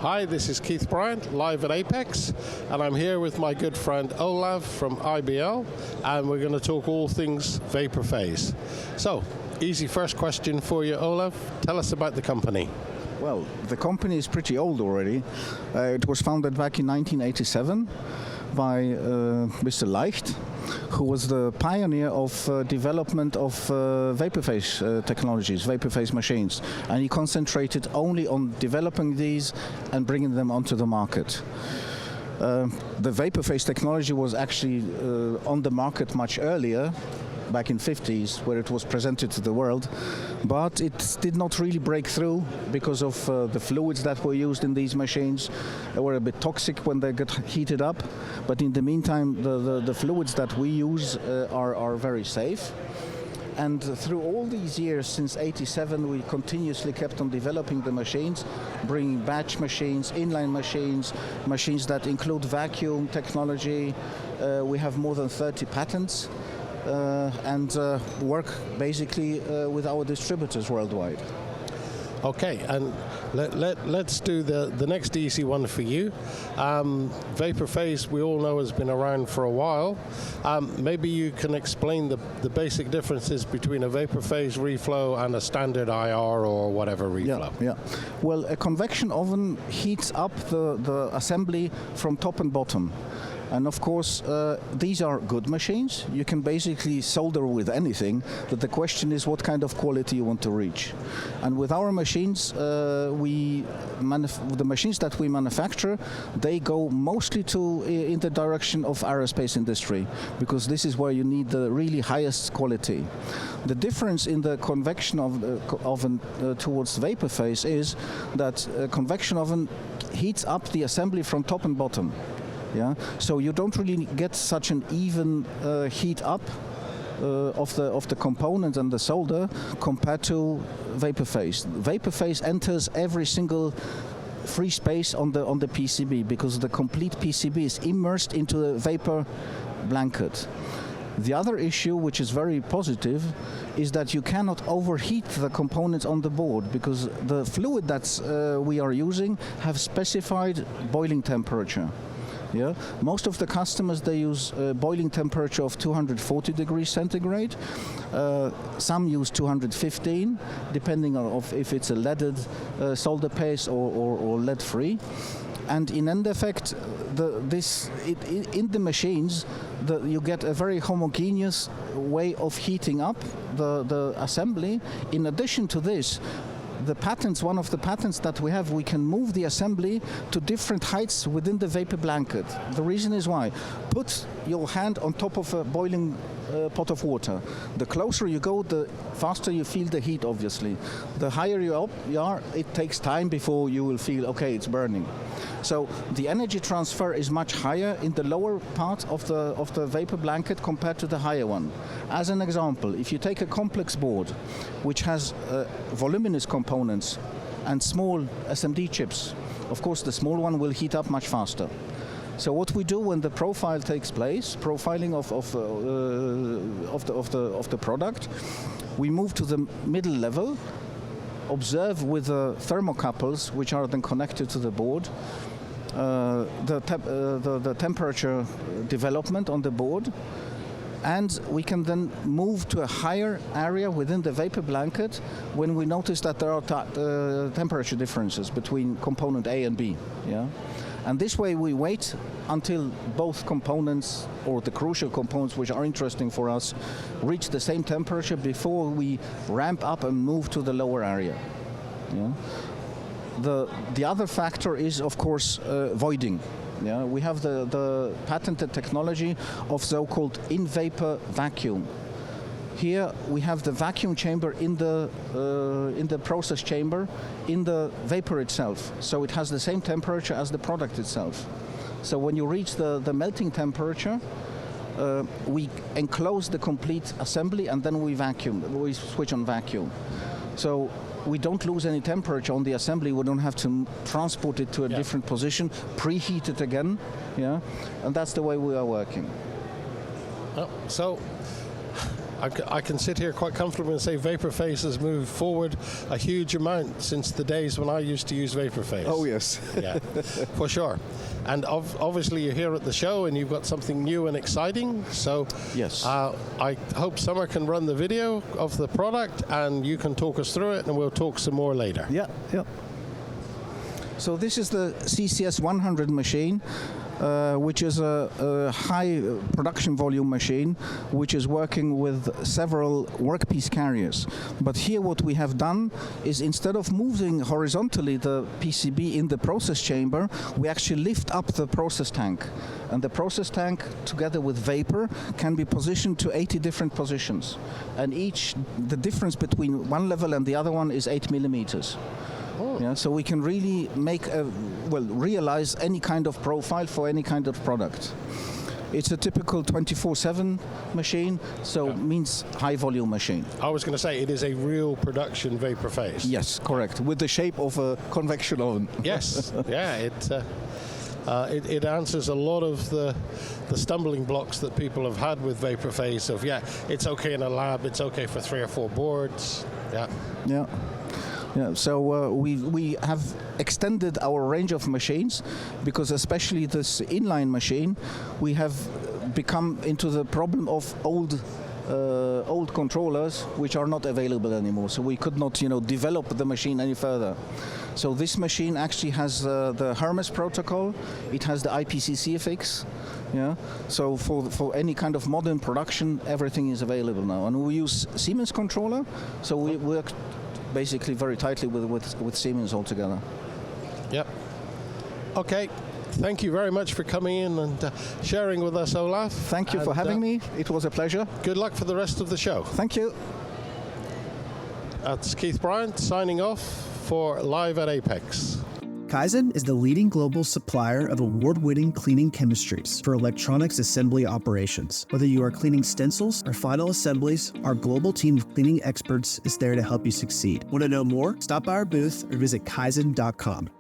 Hi, this is Keith Bryant, live at Apex, and I'm here with my good friend Olaf from IBL, and we're going to talk all things vapor phase. So, easy first question for you, Olaf. Tell us about the company. Well, the company is pretty old already. It was founded back in 1987 by Mr. Leicht, who was the pioneer of development of vapor phase technologies, vapor phase machines. And he concentrated only on developing these and bringing them onto the market. The vapor phase technology was actually on the market much earlier, back in 50s, where it was presented to the world, but it did not really break through because of the fluids that were used in these machines. They were a bit toxic when they got heated up, but in the meantime the fluids that we use are very safe. And through all these years, since '87, we continuously kept on developing the machines, bringing batch machines, inline machines, machines that include vacuum technology. We have more than 30 patents. And work basically with our distributors worldwide. Okay, and let's do the next easy one for you. Vapor phase, we all know, has been around for a while. Maybe you can explain the basic differences between a vapor phase reflow and a standard IR or whatever reflow. Yeah. Well, a convection oven heats up the assembly from top and bottom. And of course, these are good machines. You can basically solder with anything, but the question is what kind of quality you want to reach. And with our machines, the machines that we manufacture, they go mostly in the direction of aerospace industry, because this is where you need the really highest quality. The difference in the convection oven towards vapor phase is that a convection oven heats up the assembly from top and bottom. Yeah, so you don't really get such an even heat up of the components and the solder compared to vapor phase. Vapor phase enters every single free space on the PCB, because the complete PCB is immersed into a vapor blanket. The other issue, which is very positive, is that you cannot overheat the components on the board, because the fluid that we are using have specified boiling temperature. Yeah, most of the customers, they use boiling temperature of 240 degrees centigrade. Some use 215, depending on if it's a leaded solder paste or lead-free. And in end effect, in the machines, you get a very homogeneous way of heating up the assembly. In addition to this, one of the patents that we have, we can move the assembly to different heights within the vapor blanket. The reason is why. Put your hand on top of a boiling pot of water. The closer you go, the faster you feel the heat, obviously. The higher you are, it takes time before you will feel, okay, it's burning. So the energy transfer is much higher in the lower part of the vapor blanket compared to the higher one. As an example, if you take a complex board which has voluminous components and small SMD chips, of course the small one will heat up much faster. So what we do when the profile takes place, profiling of the product, we move to the middle level, observe with the thermocouples, which are then connected to the board, the temperature development on the board, and we can then move to a higher area within the vapor blanket when we notice that there are temperature differences between component A and B. Yeah? And this way we wait until both components, or the crucial components which are interesting for us, reach the same temperature before we ramp up and move to the lower area. Yeah? The other factor is, of course, voiding. Yeah? We have the patented technology of so-called in-vapor vacuum. Here we have the vacuum chamber in the process chamber, in the vapor itself. So it has the same temperature as the product itself. So when you reach the melting temperature, we enclose the complete assembly and then we switch on vacuum. So we don't lose any temperature on the assembly. We don't have to transport it to a different position, preheat it again, yeah, and that's the way we are working. So I can sit here quite comfortably and say vapor phase has moved forward a huge amount since the days when I used to use vapor phase. Oh yes. Yeah, for sure. And obviously you're here at the show and you've got something new and exciting. So yes, I hope Summer can run the video of the product and you can talk us through it, and we'll talk some more later. Yeah. So this is the CCS 100 machine, which is a high production volume machine, which is working with several workpiece carriers. But here what we have done is, instead of moving horizontally the PCB in the process chamber, we actually lift up the process tank. And the process tank, together with vapor, can be positioned to 80 different positions. And the difference between one level and the other one is 8 millimeters. Yeah, so we can really realize any kind of profile for any kind of product. It's a typical 24/7 machine, so means high volume machine. I was going to say it is a real production vapor phase. Yes, correct, with the shape of a convection oven. Yes, yeah, it answers a lot of the stumbling blocks that people have had with vapor phase. Of it's okay in a lab, it's okay for 3 or 4 boards. Yeah, so we have extended our range of machines, because especially this inline machine, we have become into the problem of old controllers which are not available anymore. So we could not, develop the machine any further. So this machine actually has the Hermes protocol. It has the IPCC-FX. Yeah. So for any kind of modern production, everything is available now, and we use Siemens controller. So we work basically very tightly with Siemens altogether. Yep. Okay. Thank you very much for coming in and sharing with us, Olaf. Thank you for having me. It was a pleasure. Good luck for the rest of the show. Thank you. That's Keith Bryant signing off for Live at Apex. Kaizen is the leading global supplier of award-winning cleaning chemistries for electronics assembly operations. Whether you are cleaning stencils or final assemblies, our global team of cleaning experts is there to help you succeed. Want to know more? Stop by our booth or visit kaizen.com.